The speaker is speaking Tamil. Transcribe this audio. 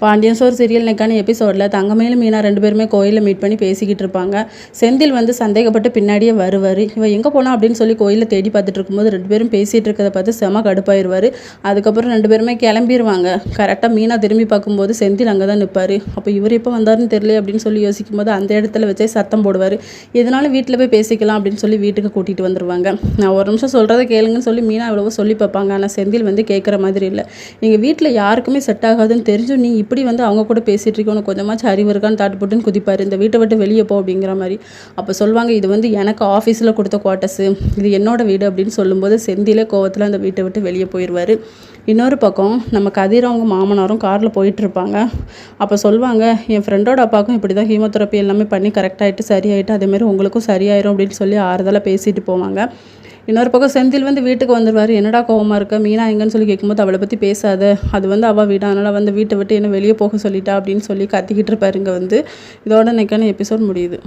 பாண்டியன் ஸ்டோர் சீரியல் நெக்கான எபிசோடில் தங்கமயிலும் மீனா 2 பேருமே கோயிலில் மீட் பண்ணி பேசிக்கிட்டு இருப்பாங்க. செந்தில் வந்து சந்தேகப்பட்டு பின்னாடியே வருவார். இவன் எங்கே போனா அப்படின்னு சொல்லி கோயிலில் தேடி பார்த்துட்டு இருக்கும்போது 2 பேரும் பேசிகிட்டு இருக்கிறத பார்த்து செம கடுப்பாயிருவார். அதுக்கப்புறம் 2 பேருமே கிளம்பிடுவாங்க. கரெக்டாக மீனா திரும்பி பார்க்கும்போது செந்தில் அங்கே தான் நிற்பார். அப்போ இவர் எப்போ வந்தாருன்னு தெரியல அப்படின்னு சொல்லி யோசிக்கும் போது அந்த இடத்துல வச்சே சத்தம் போடுவார். இதனால வீட்டில் போய் பேசிக்கலாம் அப்படின்னு சொல்லி வீட்டுக்கு கூட்டிகிட்டு வந்துடுவாங்க. நான் ஒரு நிமிஷம் சொல்கிறத கேளுங்கன்னு சொல்லி மீனா எவ்வளவோ சொல்லி பார்ப்பாங்க. ஆனால் செந்தில் வந்து கேட்குற மாதிரி இல்லை. எங்கள் வீட்டில் யாருக்குமே செட் ஆகாதுன்னு தெரிஞ்சும் நீ இப்படி வந்து அவங்க கூட பேசிகிட்டு இருக்க, உனக்கு கொஞ்சமாச்சும் அறிவு இருக்கான்னு தாட்டு போட்டுன்னு குதிப்பார். இந்த வீட்டை விட்டு வெளியே போ அப்படிங்கிற மாதிரி. அப்போ சொல்லுவாங்க, இது வந்து எனக்கு ஆஃபீஸில் கொடுத்த குவார்ட்டர்ஸு, இது என்னோட வீடு அப்படின்னு சொல்லும்போது செந்திலே கோவத்தில் அந்த வீட்டை விட்டு வெளியே போயிடுவார். இன்னொரு பக்கம் நம்ம கதிர் அவங்க மாமனாரும் காரில் போயிட்டுருப்பாங்க. அப்போ சொல்லுவாங்க, என் ஃப்ரெண்டோட அப்பாவுக்கும் இப்படி தான் ஹீமோதெரப்பி எல்லாமே பண்ணி கரெக்டாகிட்டு சரியாயிட்டு, அதேமாதிரி உங்களுக்கும் சரியாயிரும் அப்படின்னு சொல்லி ஆறுதலாக பேசிட்டு போவாங்க. இன்னொரு பக்கம் செந்தில் வந்து வீட்டுக்கு வந்துடுவார். என்னடா கோவமாக இருக்க, மீனா எங்கன்னு சொல்லி கேட்கும்போது அவளை பற்றி பேசாத, அது வந்து அவள் வீடு, அதனால் வந்து வீட்டை விட்டு என்ன வெளியே போக சொல்லிட்டா அப்படின்னு சொல்லி கத்திக்கிட்டு இருப்பாருங்க. வந்து இதோட நெக்கான எபிசோட் முடியுது.